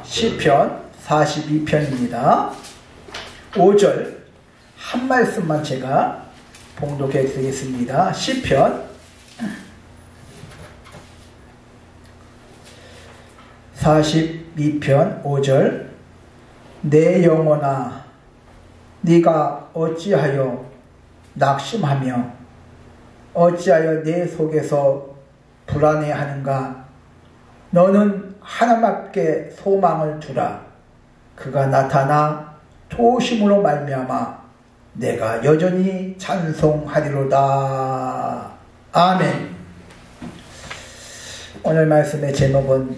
시편 42편입니다. 5절 한 말씀만 제가 봉독해 드리겠습니다. 시편 42편 5절 내 영혼아 네가 어찌하여 낙심하며 어찌하여 내 속에서 불안해하는가. 너는 하나님께 소망을 두라. 그가 나타나 도우심으로 말미암아 내가 여전히 찬송하리로다. 아멘. 오늘 말씀의 제목은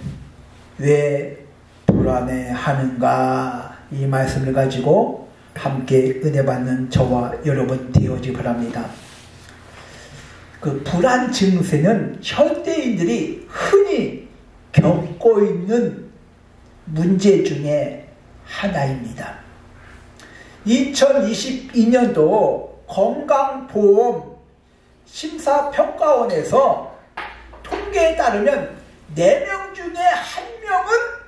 왜 불안해하는가, 이 말씀을 가지고 함께 은혜 받는 저와 여러분 되어지 바랍니다. 그 불안 증세는 현대인들이 흔히 겪고 있는 문제 중에 하나입니다. 2022년도 건강보험 심사평가원에서 통계에 따르면 4명 중에 1명은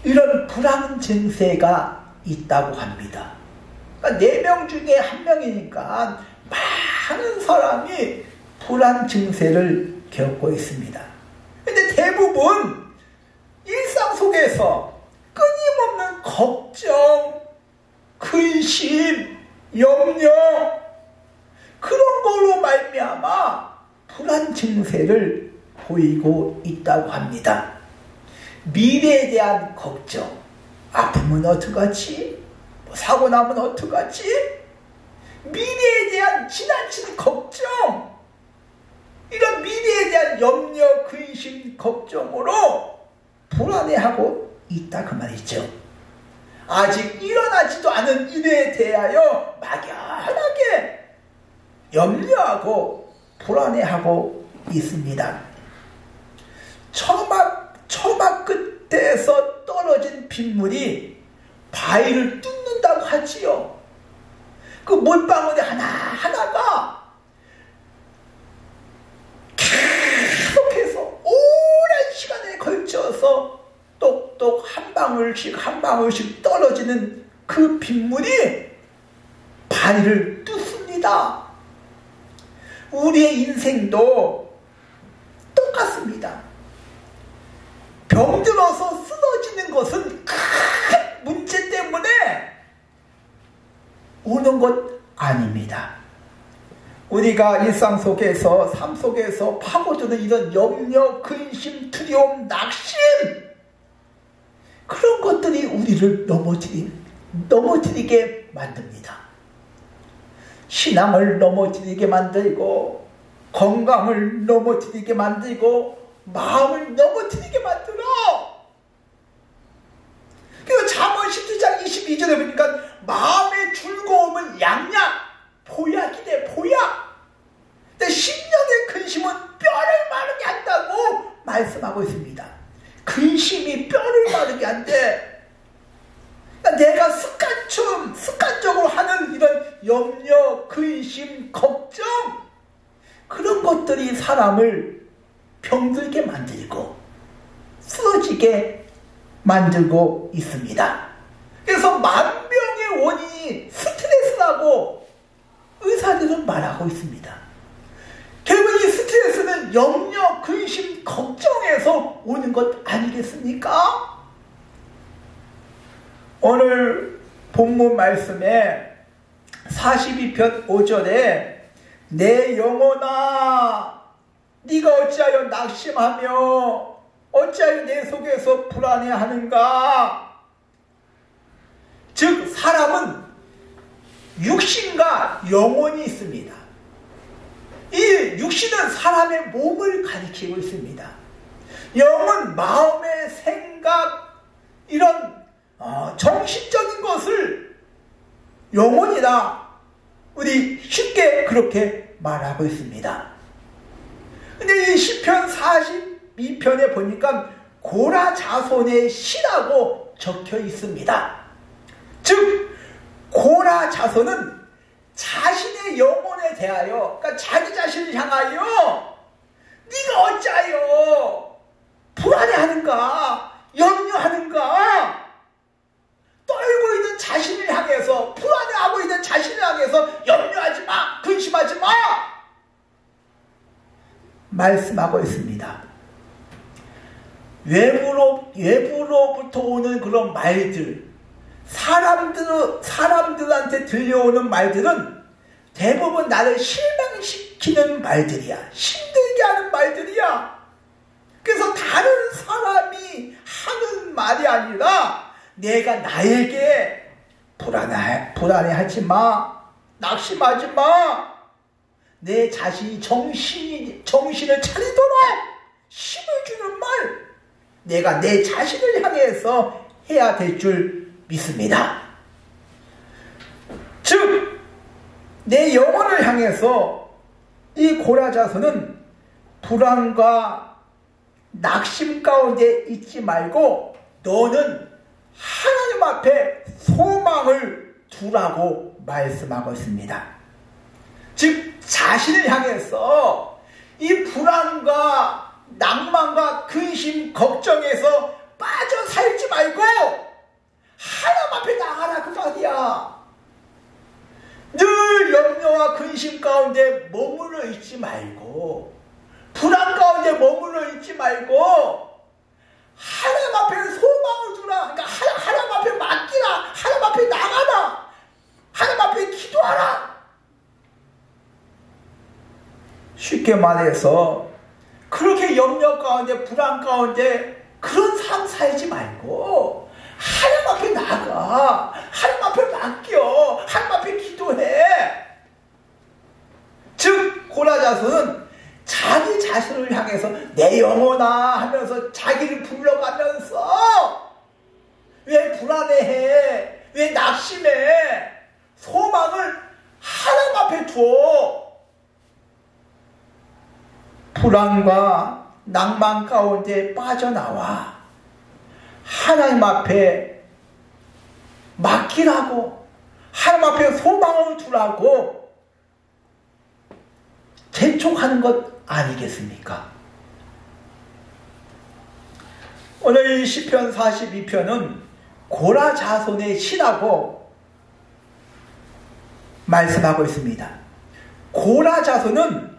이런 불안 증세가 있다고 합니다. 그러니까 4명 중에 1명이니까 많은 사람이 불안 증세를 겪고 있습니다. 근데 대부분 일상 속에서 끊임없는 걱정, 근심, 염려, 그런 걸로 말미암아 불안 증세를 보이고 있다고 합니다. 미래에 대한 걱정, 아프면 어떡하지? 사고 나면 어떡하지? 미래에 대한 지나친 걱정, 이런 미래에 대한 염려, 근심, 걱정으로 불안해하고 있다 그 말이죠. 아직 일어나지도 않은 일에 대하여 막연하게 염려하고 불안해하고 있습니다. 처막 끝에서 떨어진 빗물이 바위를 뚫는다고 하지요. 그 물방울이 하나하나가 계속해서 오랜 시간에 걸쳐서 똑똑 한 방울씩 떨어지는 그 빗물이 바위를 뚫습니다. 우리의 인생도 똑같습니다. 병들어서 쓰러지는 것은 큰 문제 때문에 오는 것 아닙니다. 우리가 일상 속에서, 삶 속에서 파고드는 이런 염려, 근심, 두려움, 낙심, 그런 것들이 우리를 넘어뜨리게 만듭니다. 신앙을 넘어뜨리게 만들고, 건강을 넘어뜨리게 만들고, 마음을 넘어뜨리게 만들어. 그리고 잠언 17장 22절에 보니까 마음의 즐거움은 양약, 보약이래, 보약. 근데 10년의 근심은 뼈를 마르게 한다고 말씀하고 있습니다. 근심이 뼈를 마르게 한대. 그러니까 내가 습관적으로 하는 이런 염려, 근심, 걱정, 그런 것들이 사람을 병들게 만들고 쓰러지게 만들고 있습니다. 그래서 만병의 원인이 스트레스라고 의사들은 말하고 있습니다. 결국 이 스트레스는 염려, 근심, 걱정에서 오는 것 아니겠습니까? 오늘 본문 말씀에 42편 5절에 내 영혼아 네가 어찌하여 낙심하며 어찌하여 내 속에서 불안해하는가. 즉 사람은 육신과 영혼이 있습니다. 이 육신은 사람의 몸을 가리키고 있습니다. 영은 마음의 생각, 이런 정신적인 것을 영혼이다, 우리 쉽게 그렇게 말하고 있습니다. 근데 이 시편 42편에 보니까 고라자손의 시라고 적혀 있습니다. 즉 고라 자손은 자신의 영혼에 대하여, 그러니까 자기 자신을 향하여 네가 어찌하여 불안해하는가, 염려 말씀하고 있습니다. 외부로부터 오는 그런 말들, 사람들한테 들려오는 말들은 대부분 나를 실망시키는 말들이야. 힘들게 하는 말들이야. 그래서 다른 사람이 하는 말이 아니라 내가 나에게 불안해하지 마. 낙심하지 마. 내 자신이 정신을 차리도록 힘을 주는 말. 내가 내 자신을 향해서 해야 될 줄 믿습니다. 즉, 내 영혼을 향해서 이 고라자서는 불안과 낙심 가운데 있지 말고 너는 하나님 앞에 소망을 두라고 말씀하고 있습니다. 즉, 자신을 향해서 이 불안과 낭만과 근심, 걱정에서 빠져 살지 말고 하나님 앞에 나가라 그 말이야. 늘 염려와 근심 가운데 머물러 있지 말고 불안 가운데 머물러 있지 말고 하나님 앞에 소망을 두라. 그러니까 하나님 앞에 맡기라. 하나님 앞에 나가라. 하나님 앞에 기도하라. 쉽게 말해서 그렇게 염려 가운데 불안 가운데 그런 삶 살지 말고 하나님 앞에 나가. 하나님 앞에 맡겨. 하나님 앞에 기도해. 즉 고라자서는 자기 자신을 향해서 내 영혼아 하면서 자기를 불러가면서 왜 불안해해? 왜 낙심해? 소망을 하나님 앞에 두어. 불안과 낭만 가운데 빠져나와 하나님 앞에 맡기라고, 하나님 앞에 소망을 두라고 재촉하는 것 아니겠습니까? 오늘 이 시편 42편은 고라 자손의 시라고 말씀하고 있습니다. 고라 자손은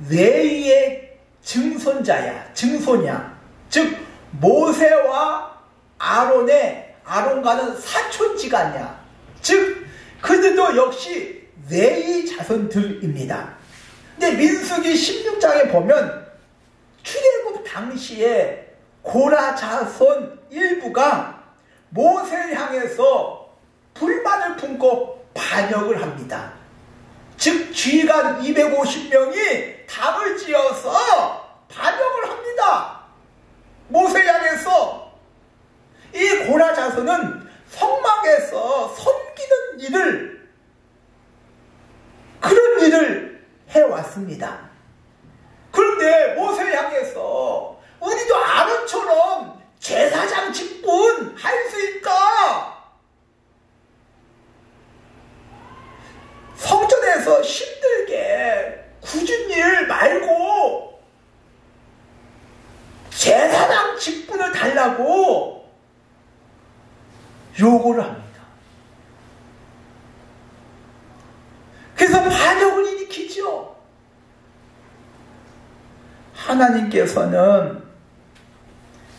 레위의 증손이야. 즉 모세와 아론과는 사촌지간이야. 즉 그들도 역시 레위 자손들입니다. 근데 민수기 16장에 보면 출애굽 당시에 고라 자손 일부가 모세를 향해서 불만을 품고 반역을 합니다. 즉 지휘관 250명이 담을 지어서 반역을 합니다. 모세 향해서. 이 고라 자손은 성막에서 섬기는 그런 일을 해왔습니다. 그런데 모세 향해서 우리도 아론처럼 제사장 직분 할 수 있다. 성전에서 힘들게 굳은 일 말고 제사장 직분을 달라고 요구를 합니다. 그래서 반역을 일으키죠. 하나님께서는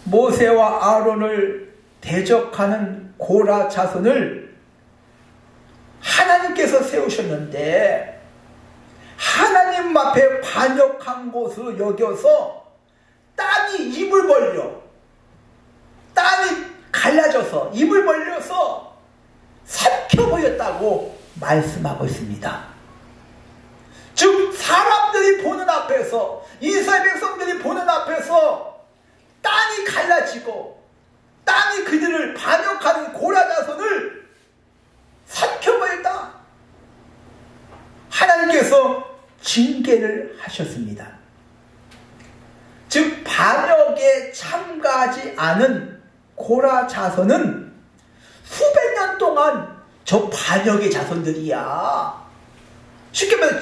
모세와 아론을 대적하는 고라 자손을 하나님께서 세우셨는데 하나님 앞에 반역한 것으로 여겨서 땅이 입을 벌려, 땅이 갈라져서 입을 벌려서 삼켜버렸다고 말씀하고 있습니다. 즉 사람들이 보는 앞에서, 이스라엘 백성들이 보는 앞에서 땅이 갈라지고 땅이 그들을 반역하는 고라 자손을 삼켜버렸다. 하나님께서 징계를 하셨습니다. 즉 반역에 참가하지 않은 고라 자손은 수백 년 동안 저 반역의 자손들이야. 쉽게 말해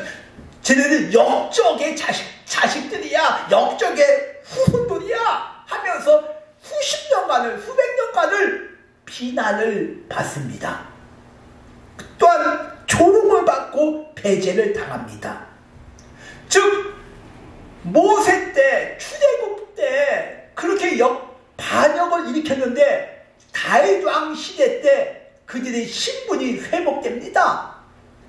쟤네들 역적의 자식들이야. 역적의 후손들이야 하면서 수십 년간을, 수백 년간을 비난을 받습니다. 또한 조롱을 받고 배제를 당합니다. 즉 모세 때, 출애굽 때 그렇게 반역을 일으켰는데 다윗 왕 시대 때 그들의 신분이 회복됩니다.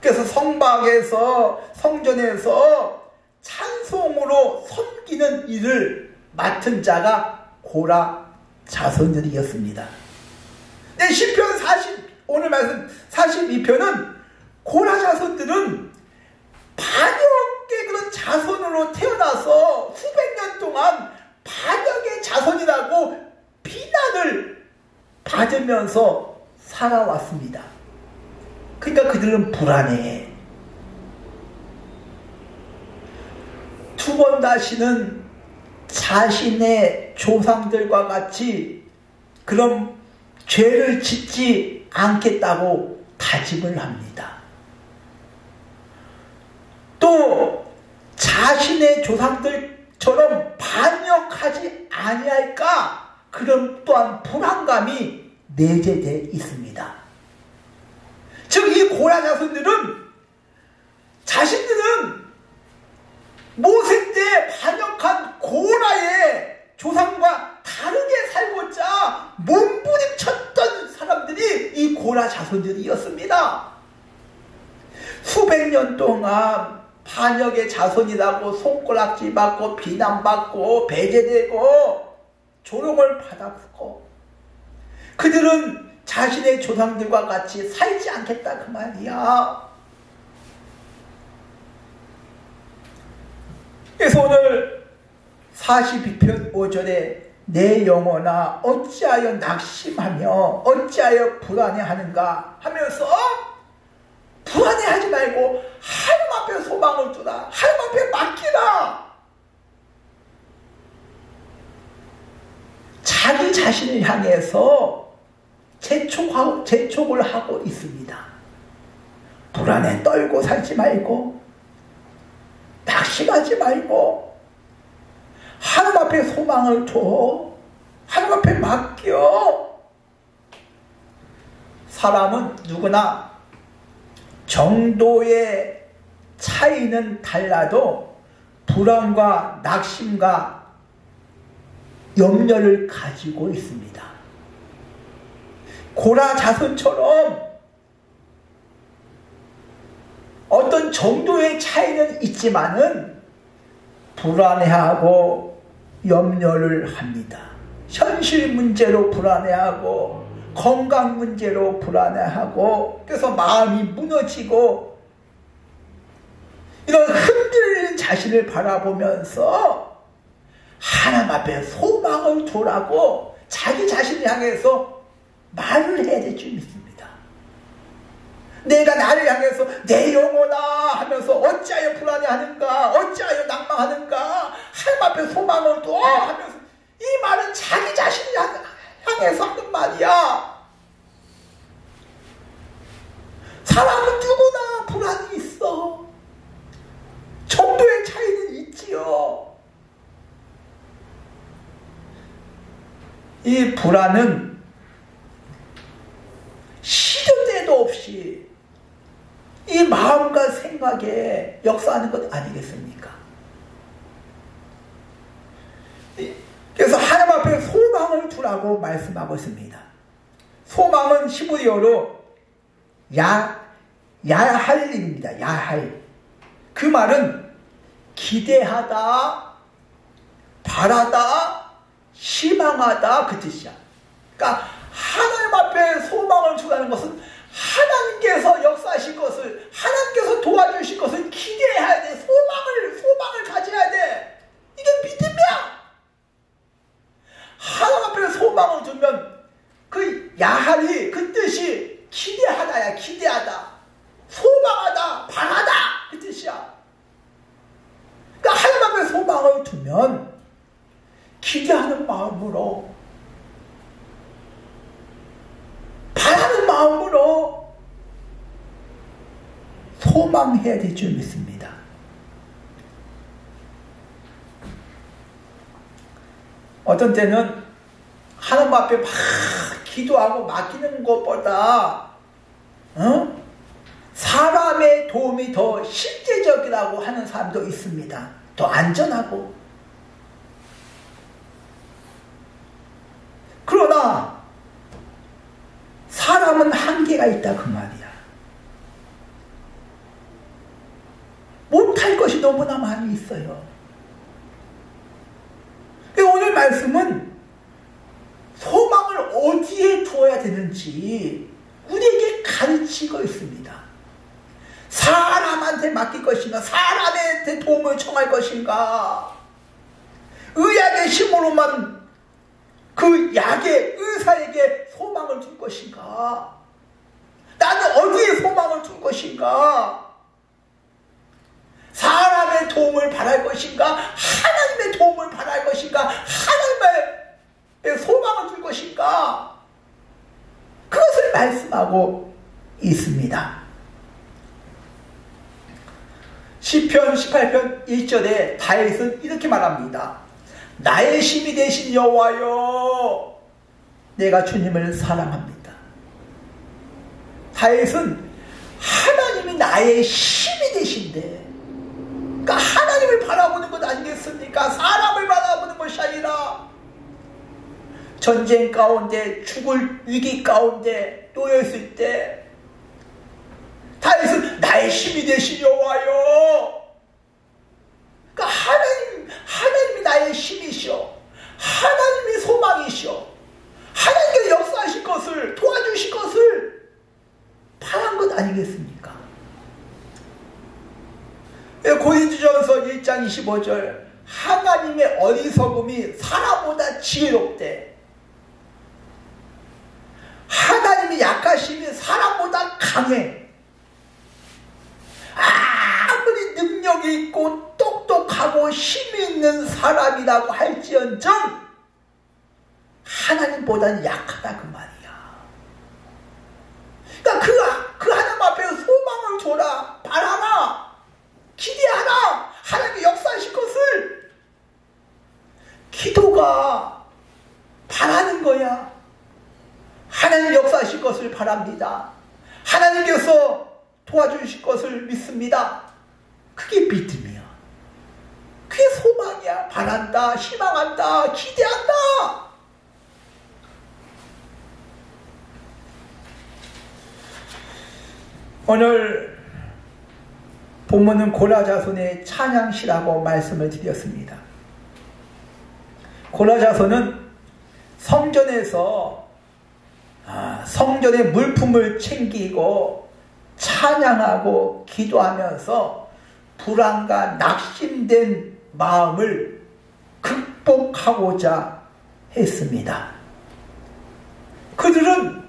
그래서 성막에서 성전에서 찬송으로 섬기는 일을 맡은 자가 고라 자손들이었습니다. 네, 시편 오늘 말씀 42편은 고라 자손들은 반역의 그런 자손으로 태어나서 수백 년 동안 반역의 자손이라고 비난을 받으면서 살아왔습니다. 그러니까 그들은 불안해. 두 번 다시는 자신의 조상들과 같이 그런 죄를 짓지 않겠다고 다짐을 합니다. 또 자신의 조상들처럼 반역하지 아니할까 그런 또한 불안감이 내재되어 있습니다. 즉 이 고라 자손들은 자신들은 모세 때 반역한 고라의 조상과 다르게 살고자 몸부림쳤던 사람들이 이 고라 자손들이었습니다. 수백 년 동안 반역의 자손이라고 손가락질 받고 비난받고 배제되고 조롱을 받았고 그들은 자신의 조상들과 같이 살지 않겠다 그 말이야. 그래서 오늘 42편 5절에 내 영혼아 어찌하여 낙심하며 어찌하여 불안해하는가 하면서 불안해하지 말고 하나님 앞에 소망을 두라. 하나님 앞에 맡기라. 자기 자신을 향해서 재촉을 하고 있습니다. 불안에 떨고 살지 말고 낙심하지 말고 하나님 앞에 소망을 둬. 하나님 앞에 맡겨. 사람은 누구나 정도의 차이는 달라도 불안과 낙심과 염려를 가지고 있습니다. 고라 자손처럼 어떤 정도의 차이는 있지만은 불안해하고 염려를 합니다. 현실 문제로 불안해하고 건강 문제로 불안해하고 그래서 마음이 무너지고 이런 흔들리는 자신을 바라보면서 하나님 앞에 소망을 두라고 자기 자신을 향해서 말을 해야 될 줄 믿습니다. 내가 나를 향해서 내 영혼아 하면서 어찌하여 불안해하는가 어찌하여 낭망하는가 하나님 앞에 소망을 둬 하면서 이 말은 자기 자신을 향해서 하는 말이야. 사람은 누구나 불안이 있어. 정도의 차이는 있지요. 이 불안은 시도 때도 없이 이 마음과 생각에 역사하는 것 아니겠습니까? 그래서 하나님 앞에 소망을 두라고 말씀하고 있습니다. 소망은 히브리어로 야할입니다. 야할. 그 말은 기대하다, 바라다, 희망하다 그 뜻이야. 그러니까 하나님 앞에 소망을 두라는 것은 하나님께서 역사하실 것을 하나님께서 도와주실 것을 기대해야 돼. 소망을 가져야 돼. 이게 믿음이야. 하나님 앞에 소망을 두면 그 야할이 그 뜻이 기대하다야. 기대하다, 소망하다, 바라다 그 뜻이야. 그러니까 하나님 앞에 소망을 두면 기대하는 마음으로 바라는 마음으로 소망해야 될 줄 믿습니다. 어떤 때는 하나님 앞에 막 기도하고 맡기는 것보다 사람의 도움이 더 실제적이라고 하는 사람도 있습니다. 더 안전하고. 그러나 사람은 한계가 있다 그 말이야. 못할 것이 너무나 많이 있어요. 오늘 말씀은 소망을 어디에 두어야 되는지 우리에게 가르치고 있습니다. 사람한테 맡길 것인가, 사람한테 도움을 청할 것인가, 의학의 힘으로만 그 약의 의사에게 소망을 둘 것인가, 나는 어디에 소망을 둘 것인가, 사람의 도움을 바랄 것인가, 하나님의 도움을 바랄 것인가, 하나님의 소망을 둘 것인가, 그것을 말씀하고 있습니다. 시편 18편 1절에 다윗은 이렇게 말합니다. 나의 힘이 되신 여호와여, 내가 주님을 사랑합니다. 다윗은 하나님이 나의 힘이 되신데, 그러니까 하나님을 바라보는 것 아니겠습니까? 사람을 바라보는 것이 아니라 전쟁 가운데, 죽을 위기 가운데 놓여 있을 때 다윗은 나의 힘이 되신 여호와여, 그러니까 하나님이 나의 힘이시오, 하나님이 소망이시오, 하나님께서 역사하실 것을, 도와주실 것을 바란 것 아니겠습니까? 고린도전서 1장 25절, 하나님의 어리석음이 사람보다 지혜롭대. 하나님의 약하심이 사람보다 강해. 아무리 능력이 있고 똑똑하고 힘이 있는 사람이라고 할지언정 하나님보다는 약하다 그 말이야. 그러니까 그 하나님 앞에 소망을 줘라, 바라라, 기대하라, 하나님의 역사하실 것을. 기도가 바라는 거야. 하나님 역사하실 것을 바랍니다. 하나님께서 도와주실 것을 믿습니다. 그게 믿음이야. 그게 소망이야. 바란다, 희망한다, 기대한다. 오늘 본문은 고라자손의 찬양시라고 말씀을 드렸습니다. 고라자손은 성전에서 성전의 물품을 챙기고 찬양하고 기도하면서 불안과 낙심된 마음을 극복하고자 했습니다. 그들은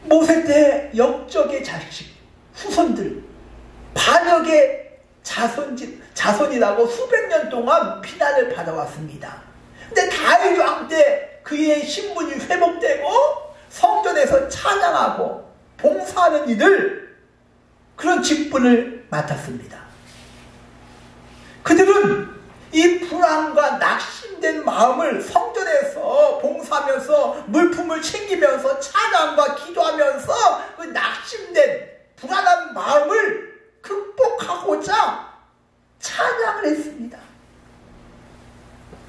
모세 때 역적의 자식, 후손들, 반역의 자손이라고 수백 년 동안 비난을 받아왔습니다. 근데 다윗 왕 때 그의 신분이 회복되고 성전에서 찬양하고 봉사하는 일을, 그런 직분을 맡았습니다. 그들은 이 불안과 낙심된 마음을 성전에서 봉사하면서 물품을 챙기면서 찬양과 기도하면서 그 낙심된 불안한 마음을 극복하고자 찬양을 했습니다.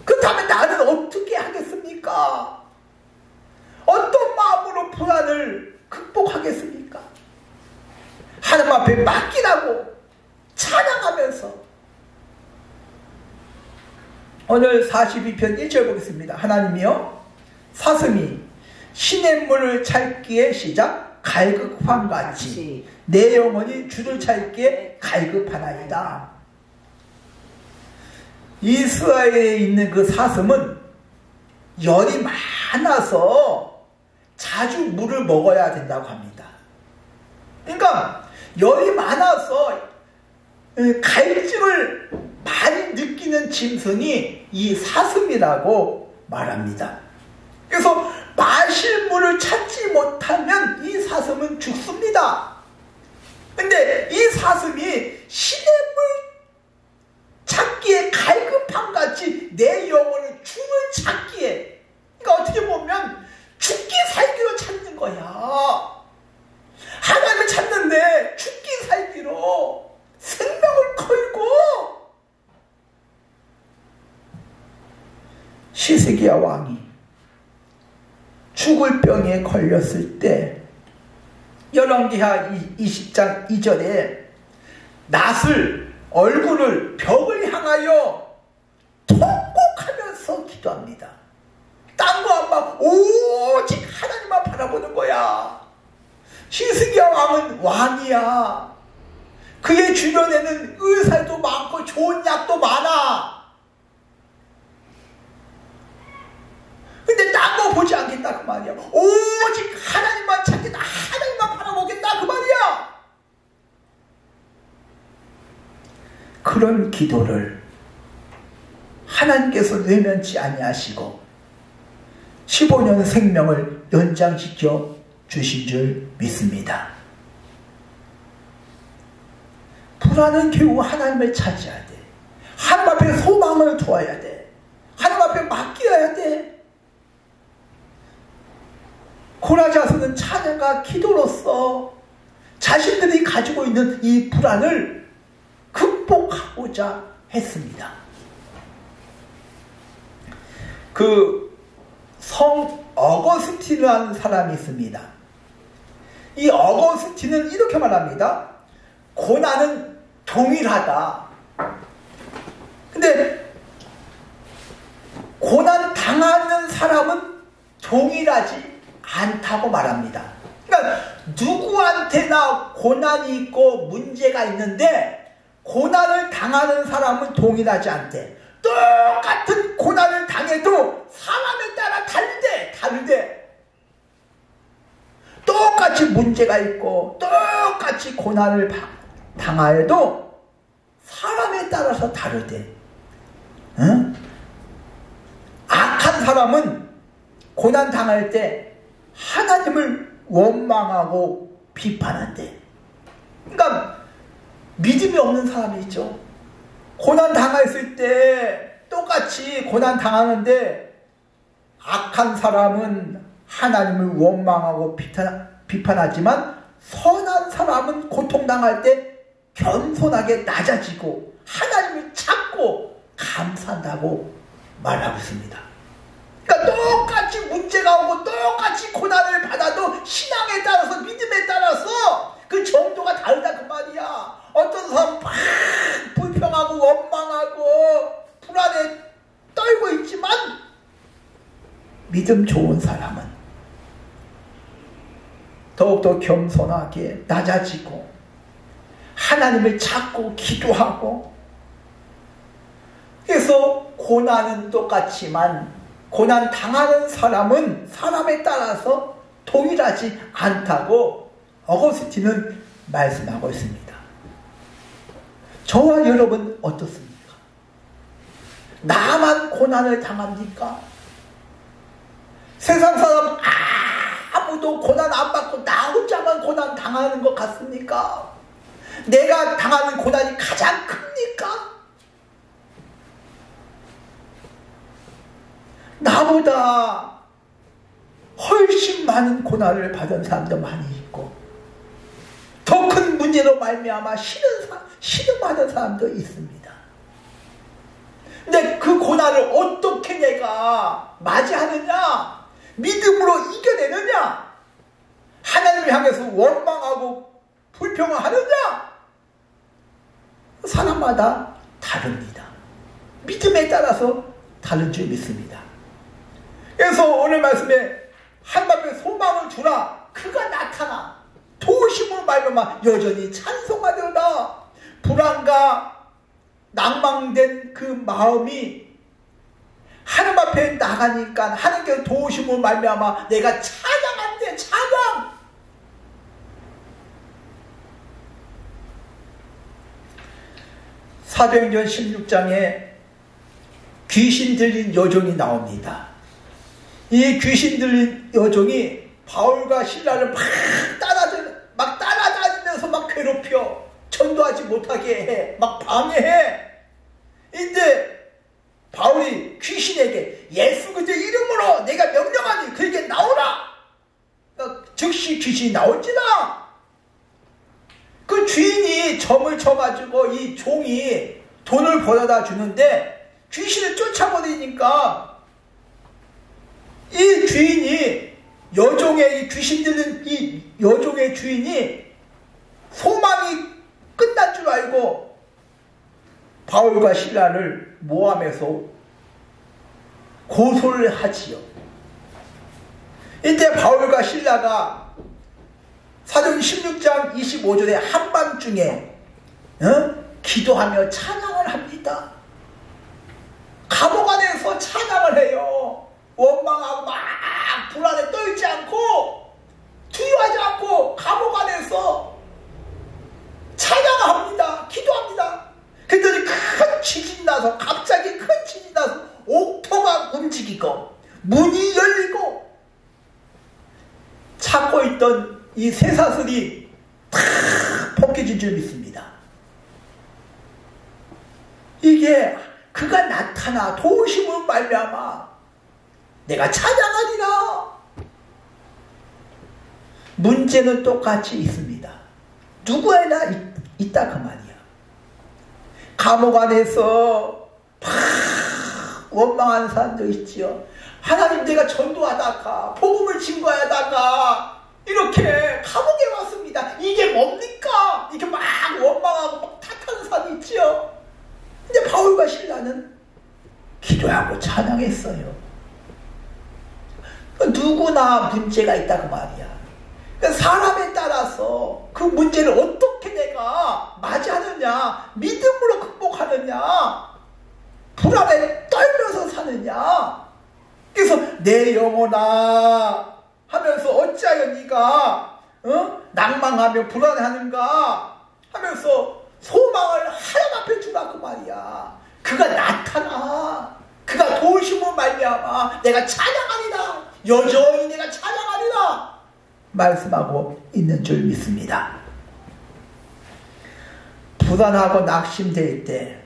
그렇다면 나는 어떻게 하겠습니까? 어떤 마음으로 불안을 극복하겠습니까? 하나님 앞에 맡기라고 찬양하면서. 오늘 42편 1절 보겠습니다. 하나님이여, 사슴이 시냇물을 찾기에 시작 갈급함같이 내 영혼이 주를 찾기에 갈급하나이다. 이스라엘에 있는 그 사슴은 열이 많아서 자주 물을 먹어야 된다고 합니다. 그러니까 열이 많아서 갈증을 많이 느끼는 짐승이 이 사슴이라고 말합니다. 그래서 마실 물을 찾지 못하면 이 사슴은 죽습니다. 근데 이 사슴이 시냇물 찾기에 갈급함같이 내 영혼을 주를 찾기에, 그러니까 어떻게 보면 죽기 살기로 찾는 거야. 하나님을 찾는데 죽기 살기로 생명을 걸고 히스기야 왕이 죽을 병에 걸렸을 때 열왕기하 20장 2절에 낫을 얼굴을 벽을 향하여 통곡하면서 기도합니다. 딴 거 안 봐. 오직 하나님만 바라보는 거야. 히스기야 왕은 왕이야. 그의 주변에는 의사도 많고 좋은 약도 많아. 근데 딴 거 보지 않겠다 그 말이야. 오직 하나님만 찾겠다. 하나님만 바라보겠다 그 말이야. 그런 기도를 하나님께서 외면치 아니하시고 15년 생명을 연장시켜 주신 줄 믿습니다. 불안은 결국 하나님을 찾아야 돼. 하나님 앞에 소망을 두어야 돼. 하나님 앞에 맡겨야 돼. 고라자스는 찬양과 기도로서 자신들이 가지고 있는 이 불안을 극복하고자 했습니다. 성 어거스틴이라는 사람이 있습니다. 이 어거스틴은 이렇게 말합니다. 고난은 동일하다. 근데 고난 당하는 사람은 동일하지 않다고 말합니다. 그러니까 누구한테나 고난이 있고 문제가 있는데 고난을 당하는 사람은 동일하지 않대. 똑같은 고난을 당해도 사람에 따라 다르대. 똑같이 문제가 있고 똑같이 고난을 당하여도 사람에 따라서 다르대. 응? 악한 사람은 고난 당할 때 하나님을 원망하고 비판한대. 그러니까 믿음이 없는 사람이 있죠. 고난 당했을 때 똑같이 고난 당하는데 악한 사람은 하나님을 원망하고 비판하지만 선한 사람은 고통당할 때 겸손하게 낮아지고 하나님을 찾고 감사한다고 말하고 있습니다. 그러니까 똑같이 문제가 오고 똑같이 고난을 받아도 신앙에 따라서 믿음에 따라서 그 정도가 다르다 그 말이야. 어떤 사람은 막 불평하고 원망하고 불안에 떨고 있지만 믿음 좋은 사람은 더욱더 겸손하게 낮아지고 하나님을 찾고 기도하고, 그래서 고난은 똑같지만 고난 당하는 사람은 사람에 따라서 동일하지 않다고 어거스틴은 말씀하고 있습니다. 저와 여러분 어떻습니까? 나만 고난을 당합니까? 세상 사람 아무도 고난 안 받고 나 혼자만 고난 당하는 것 같습니까? 내가 당하는 고난이 가장 큽니까? 나보다 훨씬 많은 고난을 받은 사람도 많이 있고 더 큰 문제로 말미암아 신음하는 사람도 있습니다. 근데 그 고난을 어떻게 내가 맞이하느냐? 믿음으로 이겨내느냐? 하나님을 향해서 원망하고 불평을 하느냐? 사람마다 다릅니다. 믿음에 따라서 다른 줄 믿습니다. 그래서 오늘 말씀에 하나님의 소망을 주라. 그가 나타나 도우심으로 말미암아 여전히 찬송하려다. 불안과 낭망된 그 마음이 하나님 앞에 나가니까 하나님께서 도우심으로 말미암아 내가 찬양한대. 찬양. 사도행전 16장에 귀신 들린 여종이 나옵니다. 이 귀신 들린 여종이 바울과 실라를 막 따라다니면서 막 괴롭혀. 전도하지 못하게 해. 막 방해해. 근데 바울이 귀신에게 예수 그리스도의 이름으로 내가 명령하니 그에게 나오라. 즉시 귀신이 나올지라. 그 주인이 점을 쳐가지고 이 종이 돈을 벌어다 주는데 귀신을 쫓아버리니까 여종의 이 귀신 들린 이 여종의 주인이 소망이 끝난 줄 알고 바울과 실라를 모함해서 고소를 하지요. 이때 바울과 실라가 사도행 16장 25절에 한밤중에 기도하며 찬양을 합니다. 감옥 안에서 찬양을 해요. 원망하고 막 불안에 떨지 않고 두려워하지 않고 감옥 안에서 찬양합니다. 기도합니다. 그랬더니 큰 지진이 나서 갑자기 큰 지진이 나서 옥토가 움직이고 문이 열리고 찾고 있던 이 쇠사슬이 탁 벗겨진 줄 믿습니다. 이게 그가 나타나 도우심으로 말미암아 내가 찬양하리라. 문제는 똑같이 있습니다. 누구에나 있다 그 말이야. 감옥 안에서 막 원망하는 사람도 있지요. 하나님 내가 전도하다가 복음을 증거하다가 이렇게 감옥에 왔습니다. 이게 뭡니까? 이렇게 막 원망하고 막 탓하는 사람이 있지요. 근데 바울과 실라는 기도하고 찬양했어요. 누구나 문제가 있다 그 말이야. 사람에 따라서 그 문제를 어떻게 내가 맞이하느냐, 믿음으로 극복하느냐, 불안에 떨면서 사느냐. 그래서 내 영혼아 하면서 어찌하여 네가 낭망하며 불안해하는가 하면서 소망을 하나님 앞에 주라 그 말이야. 그가 나타나. 그가 도우심으로 말미암아 내가 찬양하리라. 여전히 내가 찬양하리라 말씀하고 있는 줄 믿습니다. 불안하고 낙심될 때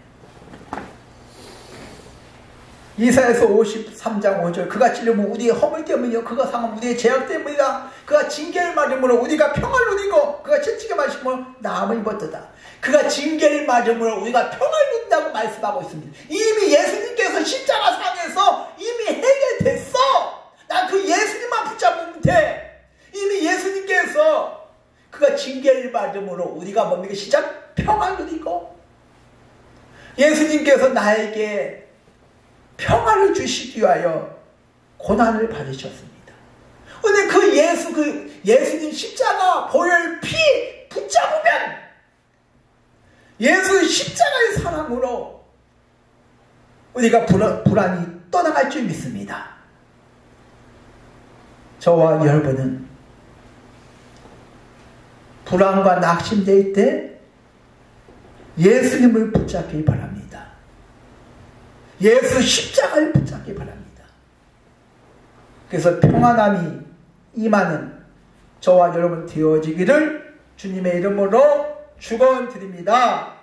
이사야서 53장 5절 그가 찔림은 우리의 허물 때문이요 그가 상함은 우리의 죄악 때문이다. 그가 징계를 맞음으로 우리가 평안을 누리고 그가 채찍에 맞음으로 나음을 입었도다. 그가 징계를 맞음으로 우리가 평안을 누린다고 말씀하고 있습니다. 이미 예수님께서 십자가 상에서 이미 해결됐어. 난 그 예수님만 붙잡으면 돼. 이미 예수님께서 그가 징계를 받음으로 우리가 뭡니까? 시작 평안을 누리고 예수님께서 나에게 평안을 주시기 위하여 고난을 받으셨습니다. 근데 그 예수님 십자가 보혈 피 붙잡으면 예수 십자가의 사랑으로 우리가 불안이 떠나갈 줄 믿습니다. 저와 여러분은 불안과 낙심될 때 예수님을 붙잡기 바랍니다. 예수 십자가를 붙잡기 바랍니다. 그래서 평안함이 임하는 저와 여러분 되어지기를 주님의 이름으로 축원드립니다.